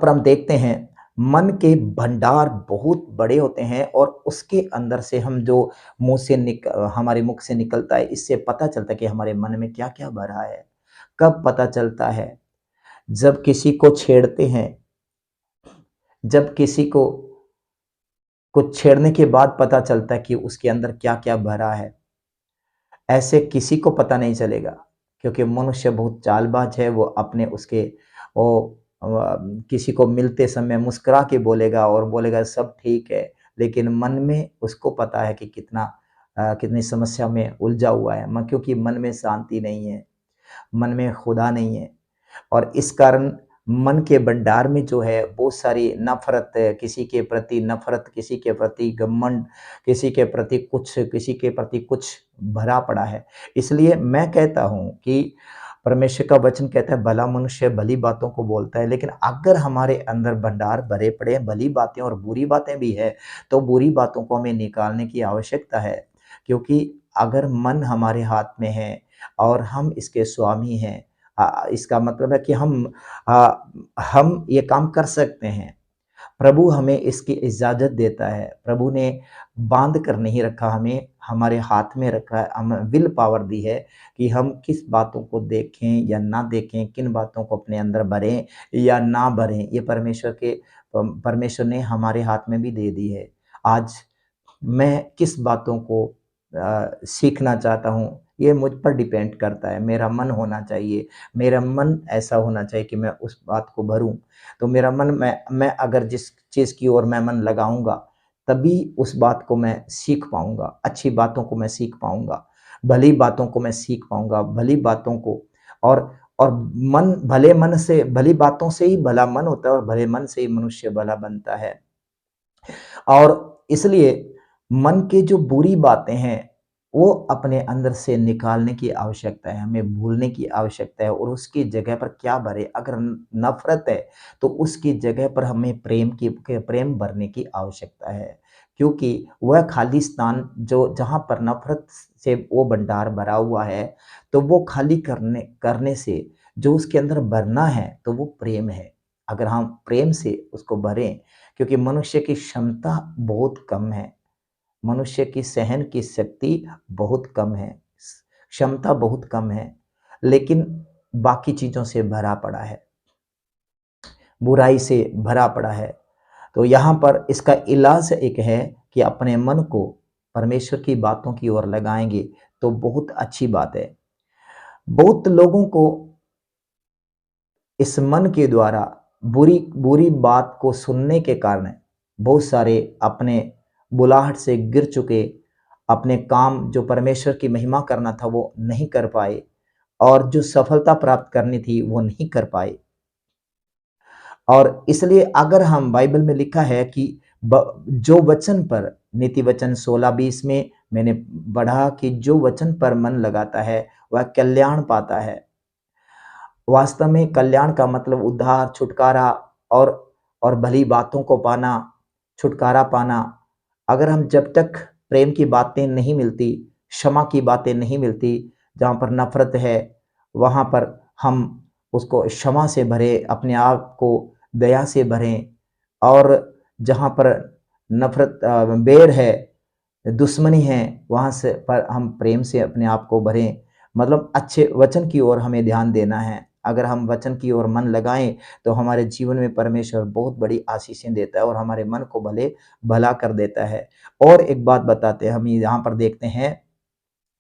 पर हम देखते हैं मन के भंडार बहुत बड़े होते हैं और उसके अंदर से हम जो हमारे मुख से निकलता है, इससे पता चलता है कि हमारे मन में क्या क्या भरा है। कब पता चलता है? जब किसी को छेड़ते हैं, जब किसी को कुछ छेड़ने के बाद पता चलता है कि उसके अंदर क्या क्या भरा है। ऐसे किसी को पता नहीं चलेगा, क्योंकि मनुष्य बहुत चालबाज है। वो अपने उसके वो किसी को मिलते समय मुस्कुरा के बोलेगा और बोलेगा सब ठीक है, लेकिन मन में उसको पता है कि कितनी समस्या में उलझा हुआ है। क्योंकि मन में शांति नहीं है, मन में खुदा नहीं है। और इस कारण मन के भंडार में जो है बहुत सारी नफ़रत, किसी के प्रति नफ़रत, किसी के प्रति घमंड, किसी के प्रति कुछ भरा पड़ा है। इसलिए मैं कहता हूँ कि परमेश्वर का वचन कहता है भला मनुष्य भली बातों को बोलता है, लेकिन अगर हमारे अंदर भंडार भरे पड़े हैं, भली बातें और बुरी बातें भी है, तो बुरी बातों को हमें निकालने की आवश्यकता है। क्योंकि अगर मन हमारे हाथ में है और हम इसके स्वामी हैं, इसका मतलब है कि हम ये काम कर सकते हैं। प्रभु हमें इसकी इजाज़त देता है। प्रभु ने बाँध कर नहीं रखा हमें, हमारे हाथ में रखा है। हमें विल पावर दी है कि हम किस बातों को देखें या ना देखें, किन बातों को अपने अंदर भरें या ना भरें। ये परमेश्वर ने हमारे हाथ में भी दे दी है। आज मैं किस बातों को सीखना चाहता हूँ, ये मुझ पर डिपेंड करता है। मेरा मन होना चाहिए, मेरा मन ऐसा होना चाहिए कि मैं उस बात को भरूँ। तो मेरा मन मैं अगर जिस चीज़ की ओर मैं मन लगाऊँगा, तभी उस बात को मैं सीख पाऊँगा, अच्छी बातों को मैं सीख पाऊँगा, भली बातों को मैं सीख पाऊँगा, भली बातों को। और भली बातों से ही भला मन होता है और भले मन से ही मनुष्य भला बनता है। और इसलिए मन के जो बुरी बातें हैं, वो अपने अंदर से निकालने की आवश्यकता है, हमें भूलने की आवश्यकता है और उसकी जगह पर क्या भरे? अगर नफ़रत है, तो उसकी जगह पर हमें प्रेम भरने की आवश्यकता है। क्योंकि वह खाली स्थान जो जहाँ पर नफ़रत से वो भंडार भरा हुआ है, तो वो खाली करने करने से जो उसके अंदर भरना है, तो वो प्रेम है। अगर हम प्रेम से उसको भरें, क्योंकि मनुष्य की क्षमता बहुत कम है, मनुष्य की सहन की शक्ति बहुत कम है, क्षमता बहुत कम है, लेकिन बाकी चीज़ों से भरा पड़ा है, बुराई से भरा पड़ा है। तो यहाँ पर इसका इलाज एक है कि अपने मन को परमेश्वर की बातों की ओर लगाएँगे, तो बहुत अच्छी बात है। बहुत लोगों को इस मन के द्वारा बुरी बुरी बात को सुनने के कारण बहुत सारे अपने बुलाहट से गिर चुके, अपने काम जो परमेश्वर की महिमा करना था वो नहीं कर पाए और जो सफलता प्राप्त करनी थी वो नहीं कर पाए। और इसलिए अगर हम बाइबल में लिखा है कि जो वचन पर, नीति वचन 16:20 में मैंने पढ़ा कि जो वचन पर मन लगाता है वह कल्याण पाता है। वास्तव में कल्याण का मतलब उद्धार, छुटकारा और भली बातों को पाना, छुटकारा पाना। अगर हम जब तक प्रेम की बातें नहीं मिलती, क्षमा की बातें नहीं मिलती, जहाँ पर नफ़रत है, वहाँ पर हम उसको क्षमा से भरें, अपने आप को दया से भरें। और जहाँ पर बैर है, दुश्मनी है, वहाँ से पर हम प्रेम से अपने आप को भरें। मतलब अच्छे वचन की ओर हमें ध्यान देना है। अगर हम वचन की ओर मन लगाएँ, तो हमारे जीवन में परमेश्वर बहुत बड़ी आशीषें देता है और हमारे मन को भला कर देता है। और एक बात बताते हैं, हम यहाँ पर देखते हैं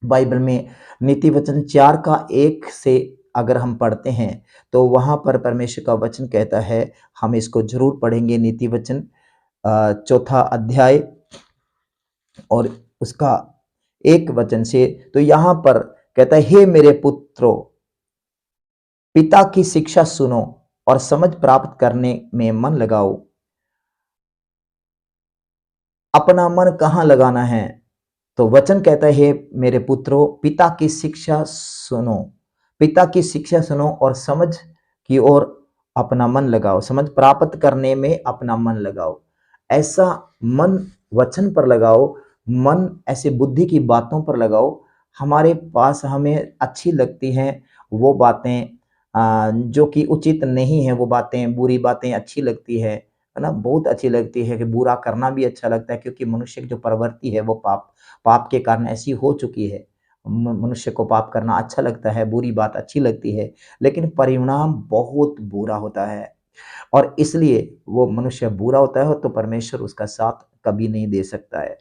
बाइबल में नीति वचन 4 का 1 से अगर हम पढ़ते हैं, तो वहाँ पर परमेश्वर का वचन कहता है, हम इसको ज़रूर पढ़ेंगे। नीति वचन 4 अध्याय और उसका 1 वचन से। तो यहाँ पर कहता है, हे मेरे पुत्रों, पिता की शिक्षा सुनो और समझ प्राप्त करने में मन लगाओ। अपना मन कहाँ लगाना है? तो वचन कहता है, हे मेरे पुत्रों, पिता की शिक्षा सुनो, पिता की शिक्षा सुनो और समझ की ओर अपना मन लगाओ, समझ प्राप्त करने में अपना मन लगाओ। ऐसा मन वचन पर लगाओ, मन ऐसे बुद्धि की बातों पर लगाओ। हमारे पास हमें अच्छी लगती हैं वो बातें, जो कि उचित नहीं है, वो बातें, बुरी बातें अच्छी लगती है ना? बहुत अच्छी लगती है कि बुरा करना भी अच्छा लगता है, क्योंकि मनुष्य की जो प्रवृत्ति है वो पाप के कारण ऐसी हो चुकी है। मनुष्य को पाप करना अच्छा लगता है, बुरी बात अच्छी लगती है, लेकिन परिणाम बहुत बुरा होता है। और इसलिए वो मनुष्य बुरा होता है तो परमेश्वर उसका साथ कभी नहीं दे सकता है।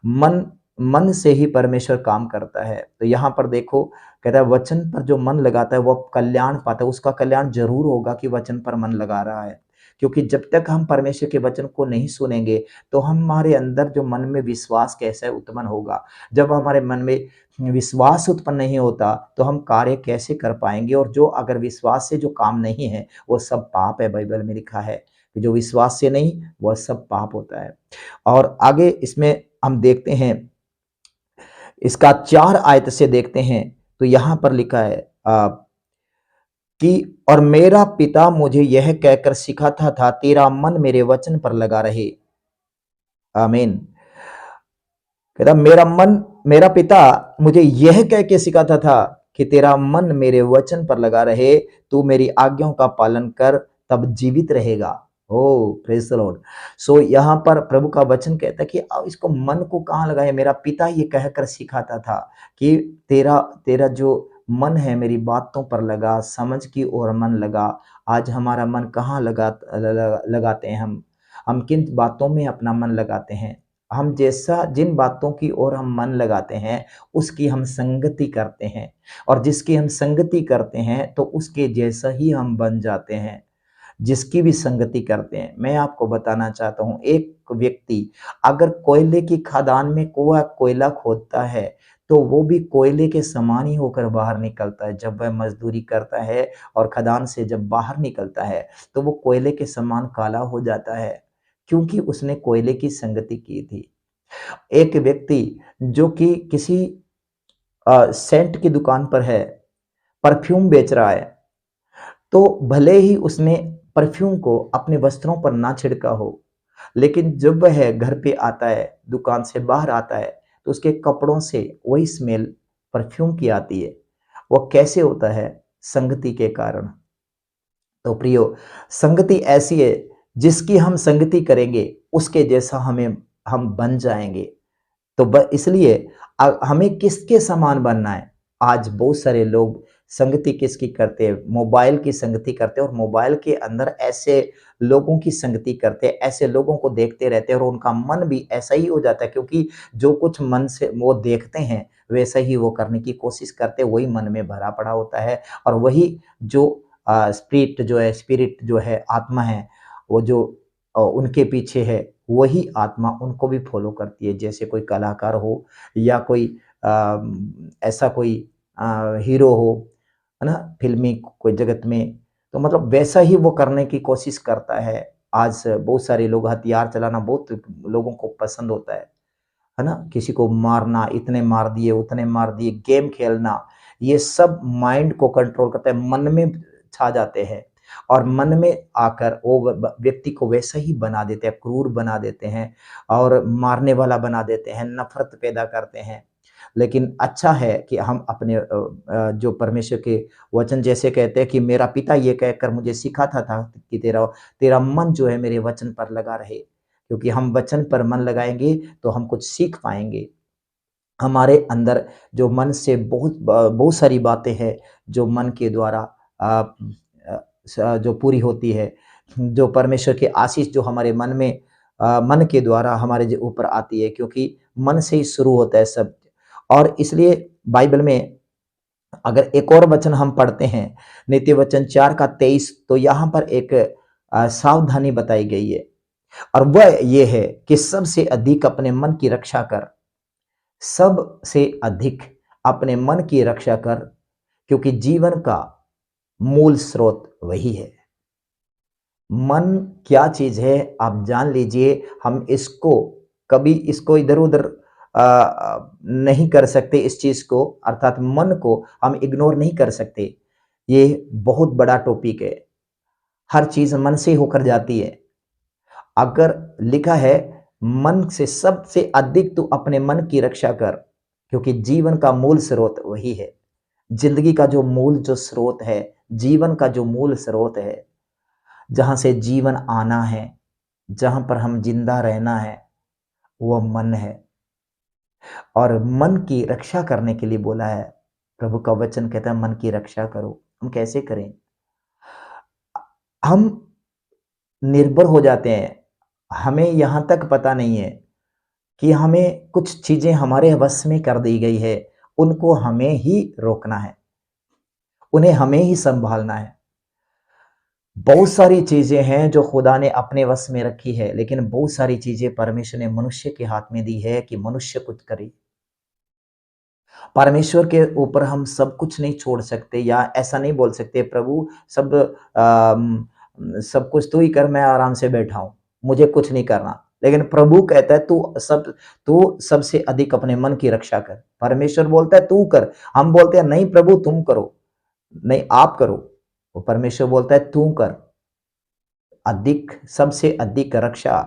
मन मन से ही परमेश्वर काम करता है। तो यहाँ पर देखो, कहता है वचन पर जो मन लगाता है वो कल्याण पाता है। उसका कल्याण ज़रूर होगा कि वचन पर मन लगा रहा है। क्योंकि जब तक हम परमेश्वर के वचन को नहीं सुनेंगे, तो हमारे अंदर जो मन में विश्वास कैसे उत्पन्न होगा? जब हमारे मन में विश्वास उत्पन्न नहीं होता, तो हम कार्य कैसे कर पाएँगे? और जो अगर विश्वास से जो काम नहीं है, वो सब पाप है, बाइबल में लिखा है। कि जो विश्वास से नहीं, वह सब पाप होता है। और आगे इसमें हम देखते हैं, इसका 4 आयत से देखते हैं, तो यहाँ पर लिखा है कि और मेरा पिता मुझे यह कहकर सिखाता था, तेरा मन मेरे वचन पर लगा रहे। आमीन। कहता मेरा पिता मुझे यह कह के सिखाता था कि तेरा मन मेरे वचन पर लगा रहे, तू मेरी आज्ञाओं का पालन कर, तब जीवित रहेगा। ओ प्रेज द लॉर्ड। सो यहाँ पर प्रभु का वचन कहता है कि अब इसको मन को कहाँ लगाए। मेरा पिता ये कहकर सिखाता था कि तेरा तेरा जो मन है मेरी बातों पर लगा, समझ की ओर मन लगा। आज हमारा मन कहाँ लगाते हैं हम किन बातों में अपना मन लगाते हैं? हम जैसा जिन बातों की ओर हम मन लगाते हैं, उसकी हम संगति करते हैं, और जिसकी हम संगति करते हैं तो उसके जैसा ही हम बन जाते हैं। जिसकी भी संगति करते हैं। मैं आपको बताना चाहता हूँ, एक व्यक्ति अगर कोयले की खदान में कोयला खोदता है, तो वो भी कोयले के समान ही होकर बाहर निकलता है। जब वह मजदूरी करता है और खदान से जब बाहर निकलता है, तो वो कोयले के समान काला हो जाता है, क्योंकि उसने कोयले की संगति की थी। एक व्यक्ति जो कि किसी सेंट की दुकान पर है, परफ्यूम बेच रहा है, तो भले ही उसने परफ्यूम को अपने वस्त्रों पर ना छिड़का हो, लेकिन जब वह घर पे आता है, दुकान से बाहर आता है, तो उसके कपड़ों से वही स्मेल परफ्यूम की आती है। वो कैसे होता है? संगति के कारण। तो प्रियो, संगति ऐसी है, जिसकी हम संगति करेंगे, उसके जैसा हम बन जाएंगे। तो इसलिए हमें किसके समान बनना है? आज बहुत सारे लोग संगति किसकी करते हैं? मोबाइल की संगति करते हैं, और मोबाइल के अंदर ऐसे लोगों की संगति करते हैं, ऐसे लोगों को देखते रहते हैं, और उनका मन भी ऐसा ही हो जाता है, क्योंकि जो कुछ मन से वो देखते हैं वैसा ही वो करने की कोशिश करते हैं, वही मन में भरा पड़ा होता है। और वही जो स्पिरिट जो है, आत्मा है, वो जो उनके पीछे है, वही आत्मा उनको भी फॉलो करती है। जैसे कोई कलाकार हो, या कोई ऐसा कोई हीरो हो, है ना, फ़िल्मी कोई जगत में, तो मतलब वैसा ही वो करने की कोशिश करता है। आज बहुत सारे लोग हथियार चलाना बहुत लोगों को पसंद होता है ना? किसी को मारना, इतने मार दिए, उतने मार दिए, गेम खेलना, ये सब माइंड को कंट्रोल करता है, मन में छा जाते हैं, और मन में आकर वो व्यक्ति को वैसा ही बना देते हैं, क्रूर बना देते हैं, और मारने वाला बना देते हैं, नफ़रत पैदा करते हैं। लेकिन अच्छा है कि हम अपने जो परमेश्वर के वचन जैसे कहते हैं कि मेरा पिता ये कहकर मुझे सिखाता था कि तेरा तेरा मन जो है मेरे वचन पर लगा रहे। क्योंकि हम वचन पर मन लगाएँगे तो हम कुछ सीख पाएँगे। हमारे अंदर जो मन से बहुत सारी बातें हैं, जो मन के द्वारा जो पूरी होती है, जो परमेश्वर की आशीष जो हमारे मन में मन के द्वारा हमारे ऊपर आती है, क्योंकि मन से ही शुरू होता है सब। और इसलिए बाइबल में अगर एक और वचन हम पढ़ते हैं, नीति वचन 4 का 23, तो यहाँ पर एक सावधानी बताई गई है, और वह ये है कि सबसे अधिक अपने मन की रक्षा कर। सबसे अधिक अपने मन की रक्षा कर, क्योंकि जीवन का मूल स्रोत वही है। मन क्या चीज है आप जान लीजिए। हम इसको कभी इसको इधर उधर नहीं कर सकते। इस चीज को, अर्थात मन को हम इग्नोर नहीं कर सकते। ये बहुत बड़ा टॉपिक है। हर चीज मन से होकर जाती है। अगर लिखा है मन से सबसे अधिक तू अपने मन की रक्षा कर, क्योंकि जीवन का मूल स्रोत वही है। जिंदगी का जो मूल जो स्रोत है, जीवन का जो मूल स्रोत है, जहाँ से जीवन आना है, जहाँ पर हम जिंदा रहना है, वह मन है। और मन की रक्षा करने के लिए बोला है। प्रभु का वचन कहता है मन की रक्षा करो। हम कैसे करें? हम निर्भर हो जाते हैं। हमें यहाँ तक पता नहीं है कि हमें कुछ चीजें हमारे वश में कर दी गई है, उनको हमें ही रोकना है, उन्हें हमें ही संभालना है। बहुत सारी चीजें हैं जो खुदा ने अपने वश में रखी है, लेकिन बहुत सारी चीजें परमेश्वर ने मनुष्य के हाथ में दी है कि मनुष्य कुछ करे। परमेश्वर के ऊपर हम सब कुछ नहीं छोड़ सकते, या ऐसा नहीं बोल सकते प्रभु सब कुछ तू ही कर, मैं आराम से बैठा हूं, मुझे कुछ नहीं करना। लेकिन प्रभु कहता है तू सबसे अधिक अपने मन की रक्षा कर। परमेश्वर बोलता है तू कर, हम बोलते हैं नहीं प्रभु तुम करो, नहीं आप करो। वो परमेश्वर बोलता है तू कर। अधिक, सबसे अधिक रक्षा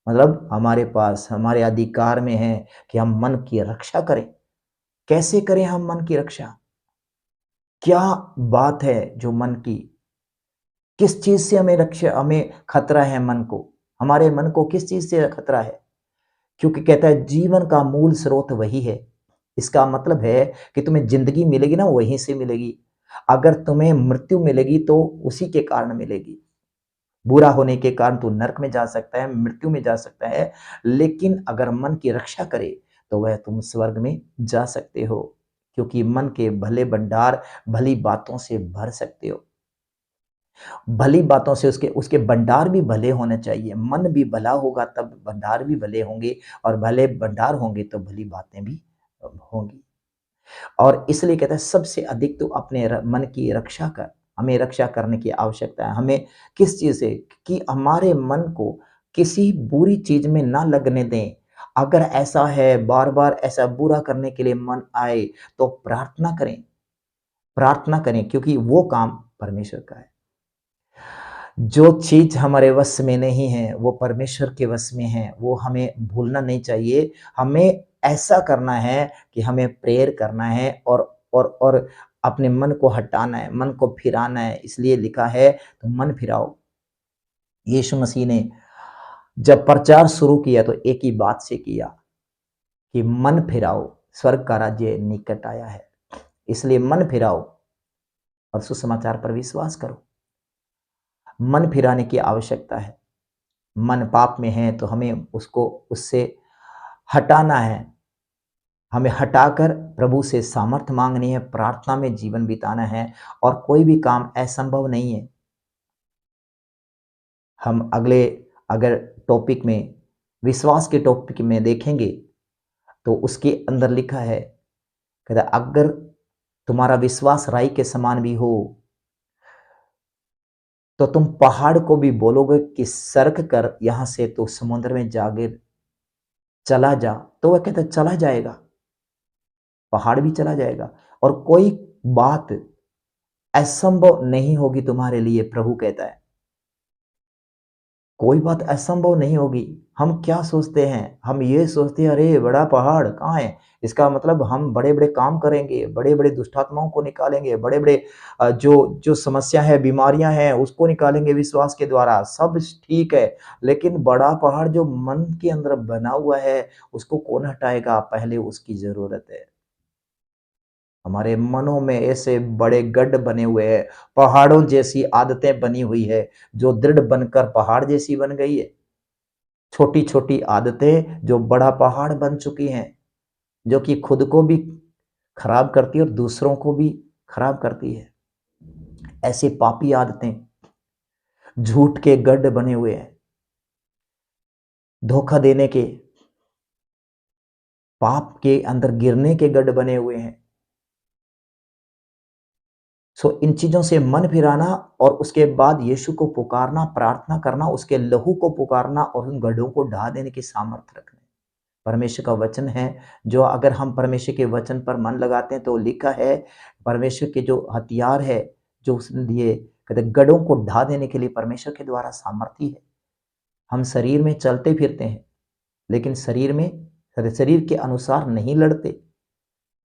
मतलब हमारे पास, हमारे अधिकार में है कि हम मन की रक्षा करें। कैसे करें हम मन की रक्षा? क्या बात है जो मन की, किस चीज से हमें खतरा है मन को? हमारे मन को किस चीज से खतरा है? क्योंकि कहता है जीवन का मूल स्रोत वही है। इसका मतलब है कि तुम्हें जिंदगी मिलेगी ना, वहीं से मिलेगी। अगर तुम्हें मृत्यु मिलेगी तो उसी के कारण मिलेगी। बुरा होने के कारण तू नरक में जा सकता है, मृत्यु में जा सकता है, लेकिन अगर मन की रक्षा करे तो वह तुम स्वर्ग में जा सकते हो। क्योंकि मन के भले भंडार भली बातों से भर सकते हो। भली बातों से उसके उसके भंडार भी भले होने चाहिए। मन भी भला होगा तब भंडार भी भले होंगे, और भले भंडार होंगे तो भली बातें भी होंगी। और इसलिए कहता है सबसे अधिक तो अपने मन की रक्षा कर। हमें रक्षा करने की आवश्यकता है। हमें किस चीज से? कि हमारे मन को किसी बुरी चीज में ना लगने दें। अगर ऐसा है, बार बार ऐसा बुरा करने के लिए मन आए, तो प्रार्थना करें। प्रार्थना करें, क्योंकि वो काम परमेश्वर का है। जो चीज हमारे वश में नहीं है वो परमेश्वर के वश में है, वो हमें भूलना नहीं चाहिए। हमें ऐसा करना है कि हमें प्रेयर करना है, और अपने मन को हटाना है, मन को फिराना है। इसलिए लिखा है तो मन फिराओ। यीशु मसीह ने जब प्रचार शुरू किया तो एक ही बात से किया कि मन फिराओ, स्वर्ग का राज्य निकट आया है। इसलिए मन फिराओ और सुसमाचार पर विश्वास करो। मन फिराने की आवश्यकता है। मन पाप में है तो हमें उसको उससे हटाना है। हमें हटाकर प्रभु से सामर्थ्य मांगनी है, प्रार्थना में जीवन बिताना है, और कोई भी काम असंभव नहीं है। हम अगले अगर टॉपिक में, विश्वास के टॉपिक में देखेंगे तो उसके अंदर लिखा है, कहता अगर तुम्हारा विश्वास राई के समान भी हो तो तुम पहाड़ को भी बोलोगे कि सरक कर यहां से तो समुद्र में जाके चला जा, तो वह कहता चला जाएगा। पहाड़ भी चला जाएगा, और कोई बात असंभव नहीं होगी तुम्हारे लिए। प्रभु कहता है कोई बात असंभव नहीं होगी। हम क्या सोचते हैं? हम ये सोचते हैं अरे बड़ा पहाड़ कहाँ है, इसका मतलब हम बड़े बड़े काम करेंगे, बड़े बड़े दुष्टात्माओं को निकालेंगे, बड़े बड़े जो जो समस्या है, बीमारियां हैं, उसको निकालेंगे विश्वास के द्वारा। सब ठीक है, लेकिन बड़ा पहाड़ जो मन के अंदर बना हुआ है उसको कौन हटाएगा? पहले उसकी जरूरत है। हमारे मनों में ऐसे बड़े गड्ढ बने हुए हैं, पहाड़ों जैसी आदतें बनी हुई है, जो दृढ़ बनकर पहाड़ जैसी बन गई है। छोटी छोटी आदतें जो बड़ा पहाड़ बन चुकी हैं, जो कि खुद को भी खराब करती है और दूसरों को भी खराब करती है। ऐसी पापी आदतें, झूठ के गड्ढ बने हुए हैं, धोखा देने के, पाप के अंदर गिरने के गड्ढ बने हुए हैं। इन चीजों से मन फिराना, और उसके बाद यीशु को पुकारना, प्रार्थना करना, उसके लहू को पुकारना, और उन गड्ढों को ढा देने की सामर्थ्य रखना। परमेश्वर का वचन है, जो अगर हम परमेश्वर के वचन पर मन लगाते हैं तो लिखा है परमेश्वर के जो हथियार है, जो उसने दिए, कहते गड्ढों को ढा देने के लिए परमेश्वर के द्वारा सामर्थ्य है। हम शरीर में चलते फिरते हैं, लेकिन शरीर के अनुसार नहीं लड़ते।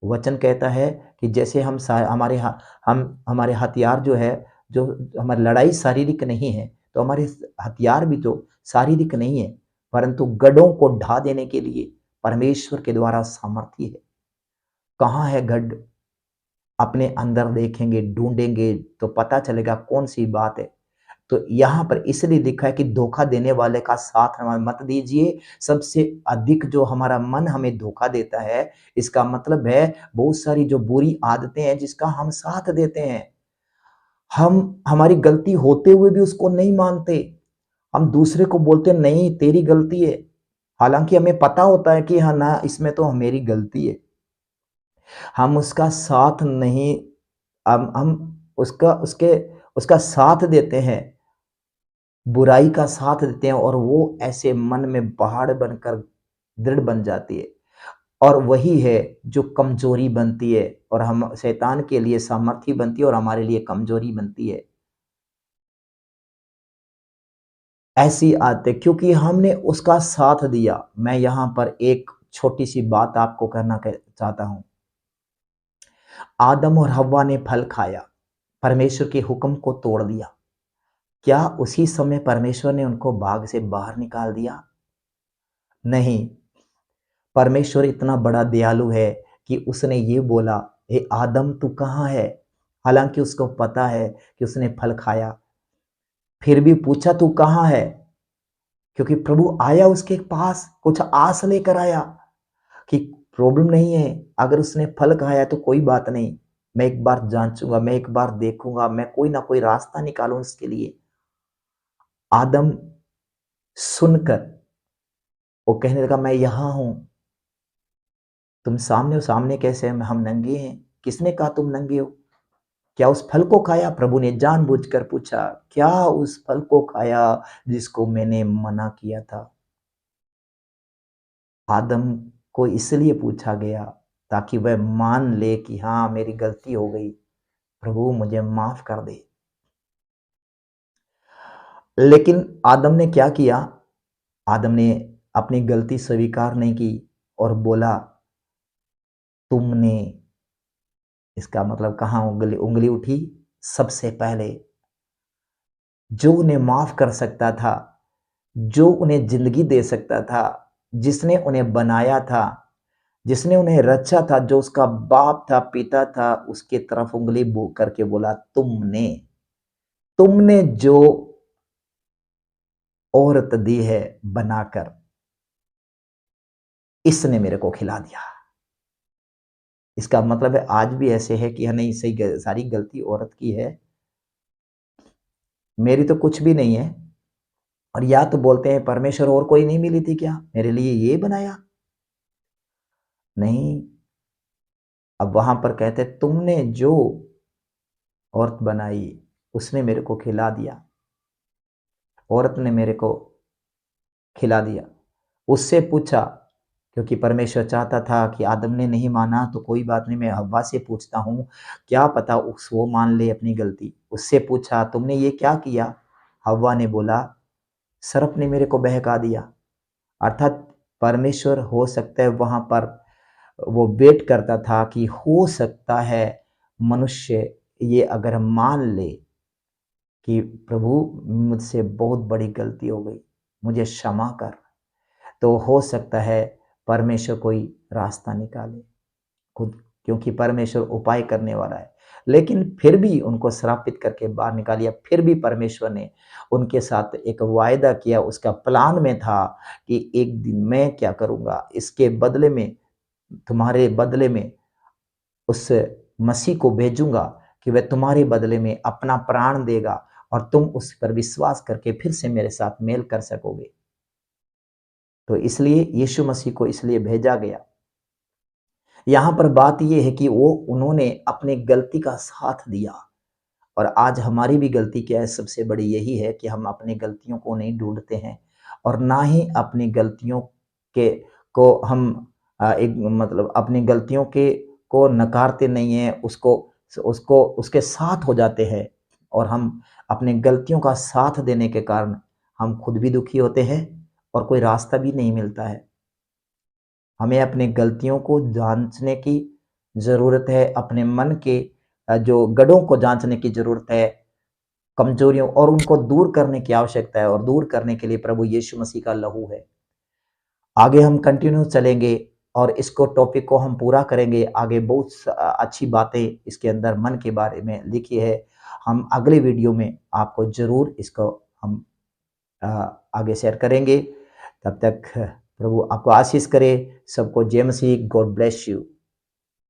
वचन कहता है कि जैसे हम हमारे हथियार जो है, जो हमारी लड़ाई शारीरिक नहीं है, तो हमारे हथियार भी तो शारीरिक नहीं है, परंतु गढ़ों को ढा देने के लिए परमेश्वर के द्वारा सामर्थ्य है। कहाँ है गढ़? अपने अंदर देखेंगे, ढूंढेंगे तो पता चलेगा कौन सी बात है। तो यहाँ पर इसलिए लिखा है कि धोखा देने वाले का साथ हमें मत दीजिए। सबसे अधिक जो हमारा मन हमें धोखा देता है, इसका मतलब है बहुत सारी जो बुरी आदतें हैं जिसका हम साथ देते हैं। हम हमारी गलती होते हुए भी उसको नहीं मानते। हम दूसरे को बोलते नहीं तेरी गलती है। हालांकि हमें पता होता है कि हाँ ना, इसमें तो मेरी गलती है। हम उसका साथ नहीं, हम उसका उसके उसका साथ देते हैं, बुराई का साथ देते हैं, और वो ऐसे मन में पहाड़ बनकर दृढ़ बन जाती है। और वही है जो कमजोरी बनती है, और हम शैतान के लिए सामर्थ्य बनती है और हमारे लिए कमजोरी बनती है। ऐसी आदतें क्योंकि हमने उसका साथ दिया। मैं यहाँ पर एक छोटी सी बात आपको चाहता हूँ। आदम और हव्वा ने फल खाया, परमेश्वर के हुक्म को तोड़ दिया। क्या उसी समय परमेश्वर ने उनको बाग से बाहर निकाल दिया? नहीं। परमेश्वर इतना बड़ा दयालु है कि उसने ये बोला, हे आदम तू कहाँ है? हालांकि उसको पता है कि उसने फल खाया, फिर भी पूछा तू कहाँ है? क्योंकि प्रभु आया उसके पास, कुछ आस लेकर आया कि प्रॉब्लम नहीं है, अगर उसने फल खाया तो कोई बात नहीं, मैं एक बार जांचूंगा, मैं एक बार देखूंगा, मैं कोई ना कोई रास्ता निकालूं उसके लिए। आदम सुनकर वो कहने लगा मैं यहां हूं। तुम सामने हो, सामने कैसे हम नंगे हैं? किसने कहा तुम नंगे हो? क्या उस फल को खाया? प्रभु ने जानबूझकर पूछा, क्या उस फल को खाया जिसको मैंने मना किया था? आदम को इसलिए पूछा गया ताकि वह मान ले कि हाँ मेरी गलती हो गई, प्रभु मुझे माफ कर दे। लेकिन आदम ने क्या किया? आदम ने अपनी गलती स्वीकार नहीं की और बोला तुमने, इसका मतलब कहाँ उंगली उंगली उठी? सबसे पहले जो उन्हें माफ कर सकता था, जो उन्हें जिंदगी दे सकता था, जिसने उन्हें बनाया था, जिसने उन्हें रचा था, जो उसका बाप था, पिता था, उसके तरफ उंगली बो करके बोला तुमने, तुमने जो औरत दी है बनाकर, इसने मेरे को खिला दिया। इसका मतलब है आज भी ऐसे है कि हाँ नहीं, सारी गलती औरत की है, मेरी तो कुछ भी नहीं है। और या तो बोलते हैं परमेश्वर और कोई नहीं मिली थी क्या मेरे लिए ये बनाया? नहीं। अब वहां पर कहते तुमने जो औरत बनाई उसने मेरे को खिला दिया, औरत ने मेरे को खिला दिया। उससे पूछा, क्योंकि परमेश्वर चाहता था कि आदम ने नहीं माना तो कोई बात नहीं, मैं हव्वा से पूछता हूँ, क्या पता उस वो मान ले अपनी गलती। उससे पूछा तुमने ये क्या किया? हव्वा ने बोला सर्प ने मेरे को बहका दिया। अर्थात परमेश्वर हो सकता है वहां पर वो वेट करता था कि हो सकता है मनुष्य ये अगर मान ले कि प्रभु मुझसे बहुत बड़ी गलती हो गई, मुझे क्षमा कर, तो हो सकता है परमेश्वर कोई रास्ता निकाले खुद, क्योंकि परमेश्वर उपाय करने वाला है। लेकिन फिर भी उनको श्रापित करके बाहर निकालिया। फिर भी परमेश्वर ने उनके साथ एक वायदा किया, उसका प्लान में था कि एक दिन मैं क्या करूंगा, इसके बदले में, तुम्हारे बदले में उस मसीह को भेजूंगा कि वह तुम्हारे बदले में अपना प्राण देगा और तुम उस पर विश्वास करके फिर से मेरे साथ मेल कर सकोगे। तो इसलिए यीशु मसीह को इसलिए भेजा गया। यहां पर बात यह है कि वो उन्होंने अपनी गलती का साथ दिया। और आज हमारी भी गलती क्या है? सबसे बड़ी यही है कि हम अपनी गलतियों को नहीं ढूंढते हैं, और ना ही अपनी गलतियों के को हम एक मतलब अपनी गलतियों के को नकारते नहीं हैं, उसको उसको उसके साथ हो जाते हैं। और हम अपनी गलतियों का साथ देने के कारण हम खुद भी दुखी होते हैं और कोई रास्ता भी नहीं मिलता है। हमें अपनी गलतियों को ज़रूरत है अपने मन के जो गढ़ों को जाँचने की ज़रूरत है, कमज़ोरियों और उनको दूर करने की आवश्यकता है और दूर करने के लिए प्रभु यीशु मसीह का लहू है। आगे हम कंटिन्यू चलेंगे और इसको टॉपिक को हम पूरा करेंगे। आगे बहुत अच्छी बातें इसके अंदर मन के बारे में लिखी है। हम अगले वीडियो में आपको ज़रूर इसको हम अ, आगे शेयर करेंगे। तब तक प्रभु आपको आशीष करे। सबको जय मसीह। God bless you.